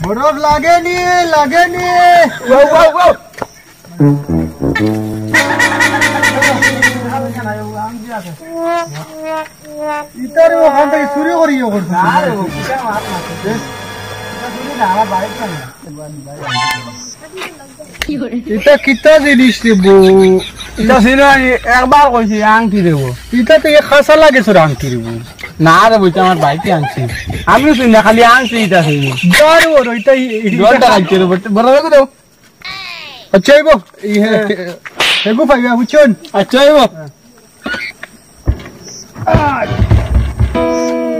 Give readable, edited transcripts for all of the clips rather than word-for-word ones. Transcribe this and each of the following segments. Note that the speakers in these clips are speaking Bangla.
বরফ লাগেনি ইতারে ওখান থেকে চুরি করি এটা কিতা জিনিস দেব এটা ছিল একবার কইছি আংটি দেব এটা থেকে খাসা লাগে তোর আংটি দেব না রে বইটা আমার বাইকে আনছি আমি শুনি না খালি আংটি এটা ছিল যার ওর ওইটা জলটা কাটছে রে বড় লাগো দাও আচ্ছা ইবো এগো পাইবা বুঝছেন আচ্ছা ইবো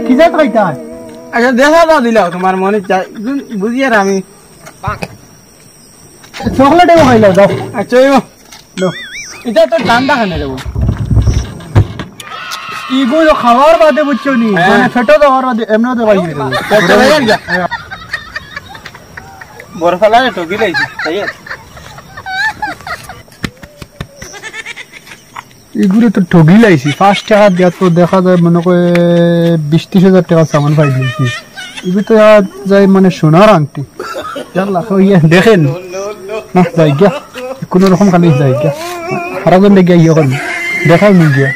কি যা কইতা আচ্ছা দেখা দাও দিলাও তোমার মনে চাই বুঝিয়ে আমি চকলেট এগো খাইলাও দাও আচ্ছা ইবো লো এটা তো ঠান্ডা খানে দেবো ইগো খাওয়ার বাদে বুঝছো নি মানে ফেটো দেওয়ার বাদে এমন তো ভাই বরফ লাগে টকি লাইছি তাই এগুলো তো ঠগি লাইছি 5 টাকা দিয়া তো দেখা যায় মনে করে 20-30,000 টাকা সামান পাই দিয়েছি এগুলো তো যাই মানে সোনার আংটি জানলা ইয়ে দেখেন না যাই গিয়া কোনো রকম খালি যাই গিয়া হারাজন লেগে ইয়ে করবি দেখাও নি গিয়া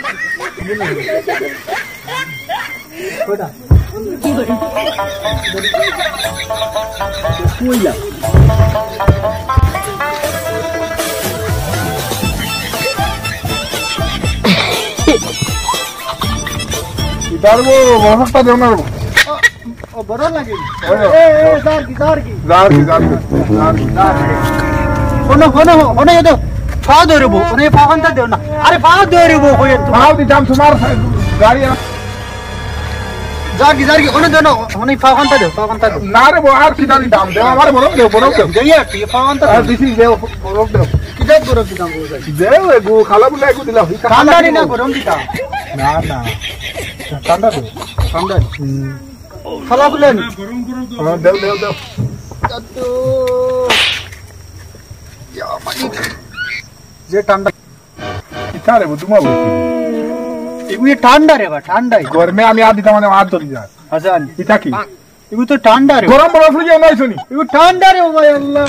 দাঁড়বো বরফটা দেও না ও বড় লাগে ওনে এতো পা ধরবো ওনে পা কান্তা দেও না আরে পা ধরবো কই ভাও দিতাম তোমার গাড়ি জারগি ওনে দেও না ওনে পা কান্তা দেও না রে আর কি দাম দেও আমার বরফ দেও যাইয়া কি পা কান্তা আর দিছি দেও বরফ দেও কিটা বরফ দিতাম দেও এগো খালা বলে এগো দিলাম ঠান্ডা নি না গরম দিতা না ঠান্ডা দেও ঠান্ডা খালা বলেন দেও তো যে ঠান্ডা ইচ্ছা রে তোমার বলছি এগুলো ঠান্ডা রে বা ঠান্ডাই গরমে আমি আর দিতাম মানে আর ধরি যা হাসান এটা কি এগুলো তো ঠান্ডা রে গরম বরফ লিয়ে আমরা আইছনি এগুলো ঠান্ডা রে ভাই আল্লাহ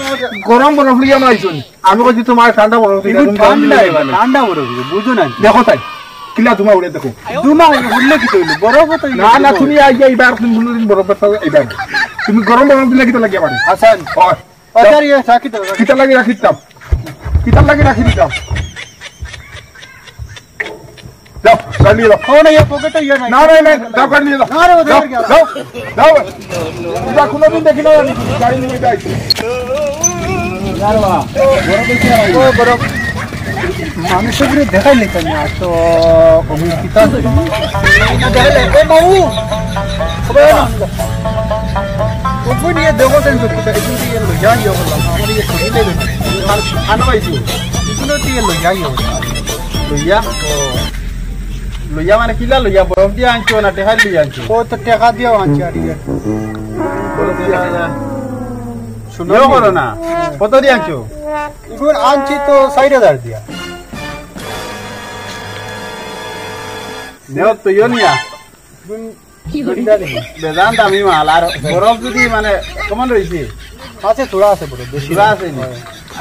গরম বরফ লিয়ে আমরা আইছনি আমি কইছি তোমার ঠান্ডা বরফ এগুলো ঠান্ডা রে বা ঠান্ডা বরফ বুঝো না দেখো তাই কিলা তোমার উড়ে দেখো দুমা উল্লে কি কইলো বরফ তো না তুমি আইয়া এইবার তুমি কোনদিন বরফ এইবার তুমি গরম বরফ দিলে কিটা লাগিয়া পারে হাসান আচ্ছা ইয়ে সাকি তো কিটা লাগি রাখিতাম রাখি দিতাম যাও গাড়ি দাও ওনে ইয়ে পকেটে ইয়ে নাই না দাও গাড়ি দাও না রে ওদের দাও এটা কোনদিন দেখি না গাড়ি নিয়ে যাইছি যারবা বড় দেখি ও বড় মানুষগুলো দেখাইলে কেন আর তো অভিজ্ঞতা না দেখাইলে এ মামু ওপর নিয়ে দেখো তেন তো কিটা এগুলো দিয়ে লইয়া ইয়ে করলাম আমার ইয়ে ছবি দেবে না খানা পাইছি এগুলো দিয়ে লইয়া ইয়ে লইয়া মানে কিলা লইয়া বরফ দিয়ে আনছো না টেকা লইয়া আনছো ও তো টাকা দিও আনছি আর ইয়ে শুনো করো না কত দিয়ে আনছো এগুলো আনছি তো 60,000 দিয়া নেও তো ইয়া বেদান দামি মাল আর বরফ যদি মানে কেমন রয়েছে আছে থোড়া আছে বড় বেশি আছে নি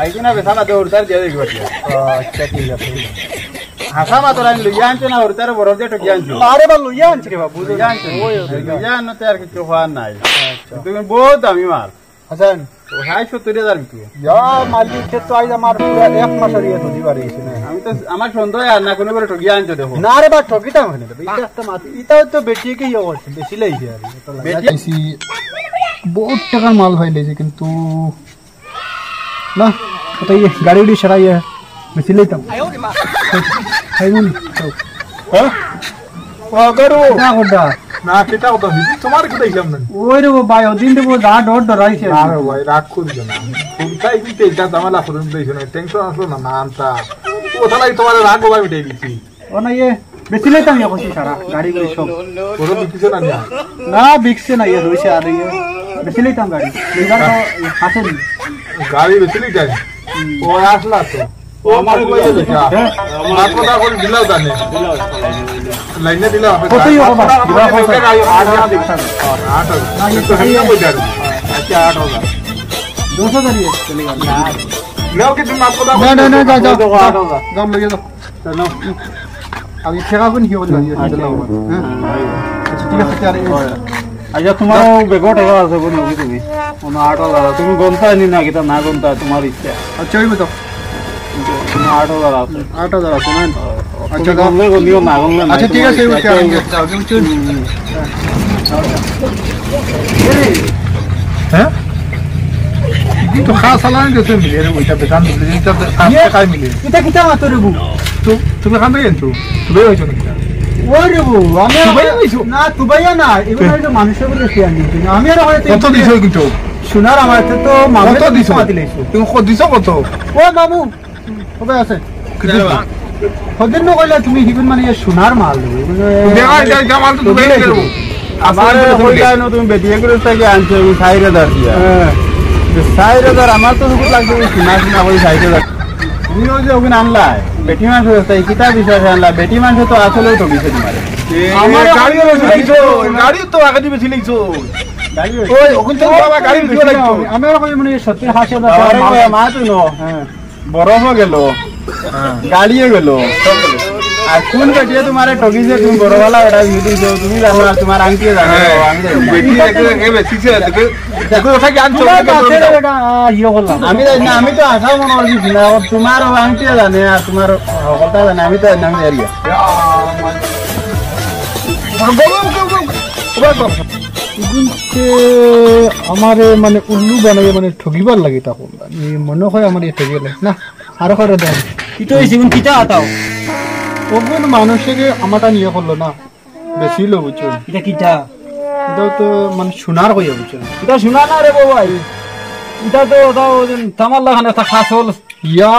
আইছি না বেসানা দে উড়তার দিয়ে দেখো আচ্ছা ঠিক আছে হাসা মা তোরা লইয়া আনছো না উড়তার বরফ দিয়ে টকি আনছো আরে বা লইয়া আনছি রে বাবু লইয়া আনছো লইয়া আনতে আর কিছু হওয়ার নাই তুমি বহুত দামি মাল হাসান ও 70,000 বিক্রি ইয়া মালিক তো আইজ আমার পুরো এক মাসের ইয়ে তো দিবারে এসে না আমি তো আমার সন্দেহ আর না কোনো করে ঠকিয়া আনছো দেখো না রে বা ঠকিতাম না এটা একটা মাছ এটা তো বেটিয়ে কি ইয়ে করছে বেশি লাইছে আর বেশি বহুত টাকার মাল ভাই লাইছে কিন্তু না তো এই গাড়ি উড়ি সরাইয়া বেশি লাইতাম খাইবো নি হ্যাঁ ও করো না গোডা না কেটা কথা দিদি তোমার কি দেখাম না ওই রে ভাই ওদিন দেবো দা ডর ডরাইছে আরে ভাই রাগ করিস না কোনটাই দিতে এটা জামালা করুন দেইছ না টেনশন আসলো না নামটা কোথা নাই তোমার রাগ ভাই মিটাই দিছি ও না ইয়ে বেশি লাইতাম ইয়ে কইছি সারা গাড়ি গুলো সব পুরো বিকিছ না না বিকছে না ইয়ে রইছে আর ইয়ে বেশি লাইতাম গাড়ি এবার তো হাসে নি গাড়ি বেচলি যাই ও আসলা তো ও আমার কইছে দেখা আমার কথা কল দিলাও জানে লাইনে দিলাও কতই হবে দিবা আট 8 না তো হিয়া কই দাও আচ্ছা 8 হবে 10,000 দিয়ে চলেগা নাও কি তুমি মাছ কথা না না যা যা দেখো 8,000 দাম লইয়া দাও চলো আমি ঠেকা কোন কি বল লাগিয়ে দিলাম হ্যাঁ আচ্ছা ঠিক আছে আরে আচ্ছা তোমার বেগট টাকা আছে কোন কি তুমি কোন 8,000 তুমি গন্তা নি না কিটা না গন্তা তোমার ইচ্ছা আচ্ছা ওই তো 8,000 আছে 8,000 আছে না আচ্ছা গন্লে গনিও না গন্লে আচ্ছা ঠিক আছে ওই যাও তুমি চল হ্যাঁ কি তো খাস সালান দিতে মিলে রে ওইটা বেতন দিলে এটা কাজ মিলে এটা কিটা মাত্র রেবু তো তুমি খান দেন তো তুমি হইছো নাকি ওই রেবু আমি না তুবাইয়া না এগুলো হলো মানুষের বলে শেয়ার নিতে আমি আর হয়তো কত দিছো কিন্তু সোনার আমার তো মামলা কত দিছো দিলাইছো তুমি কত দিছো কত ও বাবু কবে আছে কদিন ন কইলা তুমি হিগুন মানে সোনার মাল দেখা যায় জামাল তো তুমি দেব আমার কইলা ন তুমি বেটিয়ে করে থেকে আনছো 6000 দিয়া 6000 আমার তো খুব লাগবে সোনা সোনা কই 6000 তুমি ওই যে ওখানে আনলা বেটি মাংস তাই কিতা বিষয় আনলা বেটি মাংস তো আসলেও তো বিষয় তোমারে আমার গাড়িও বেশি গাড়ি তো আগে দিবে ছিলাইছো ওই ওখান থেকে বাবা গাড়ি দিও লাগতো আমি আর কই মানে 70,000 মা তো নো বরফও গেল গাড়িও গেল আর কোন বেটিয়ে তোমারে ঠকিছে তুমি বড়ওয়ালা এটা দিছো তুমি জানো আর তোমার আংটিও জানো আমি জানি না। বেটি দেখে বেশিছে দেখো ওটা কি আনছো আমি জানি না আমি তো আশাও মনে করছি না তোমার আংটিও জানে আর তোমার কথা জানে আমি তো নাম জানি আমারে মানে উল্লু বানাই মানে ঠকিবার লাগে তখন মনে হয় আমার ঠকিলে না আরো করে দেন কিটো জীবন কিটা আতাও ওগুন মানুষকে আমারটা নিয়ে করলো না বেশি লো বুঝছো এটা কিটা এটাও তো মানে সোনার কইয়া বুঝছো এটা শোনা না রে বাবাই এটা তো তাও তামার লাগানো একটা খাস হল ইয়া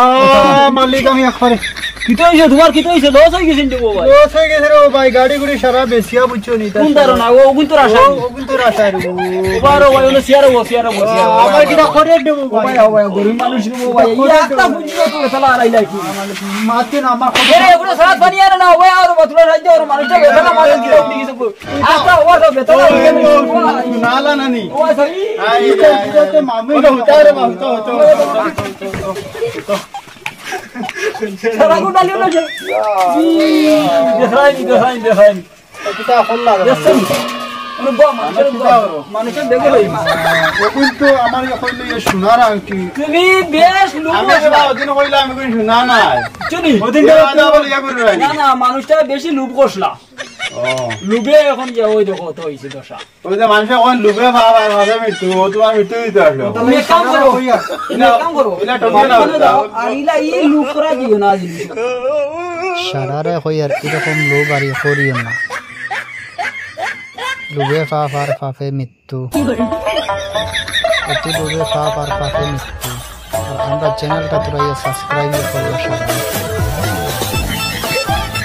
মালিক আমি একবারে কিটো হইছে তোমার কিটো হইছে লস হই গেছে বাবাই লস হয়ে গেছে রে ভাই গাড়ি গুড়ি সারা বেশিয়া বুঝছো নি কোন দারো না ও গুন তো রাশা ওগুন তো রাশা রে বারো ভাই ওনে সিয়ারে বসিয়া আমার কিটা করে দেবো ভাই ভাই গরিব মানুষ রে বাবাই একটা বুঝিও তো সালা আইলাই কি মাতে না আমার এরে এগুলো সাত বানিয়ে না ওই আর বতলা রাজ্য আর মানুষটা বেতনা মারে কি রকম দিছে আচ্ছা ওর তো বেতনা নালা নানি ও সই এটা তো মামু উতারে মামু তো সারা কো ডালিও না যে দেখাই এটা হল লাগা দেখছেন মানে বা মানুষের দেখে লই ওগুন তো আমার কইলে সোনার আংটি তুমি বেশ লুক আমি সেটা ওদিন কইলা আমি কই সোনা না চুনি ওদিন দাদা বলে ইয়া করে রানি না না মানুষটা বেশি লুপ করছলা লুবে এখন যে ওই দেখো তো হইছে দশা ওই যে মানুষ কোন লুবে ভাবা ভাবে মৃত্যু ও তোমার মৃত্যু দিতে আসলো তুমি এক কাম করো কাম করো ইলা টকে না আর ইলা এই লুপ করা দিও না জিনিস সারারে হই আর এরকম লোভ আর করিও না লুবে ফাফ আর ফাফে মৃত্যু অতি লুবে ফাফ আর ফাফে মৃত্যু আর আমরা চ্যানেলটা তোরা সাবস্ক্রাইব করবো সারা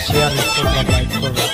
শেয়ার করবা লাইক করবা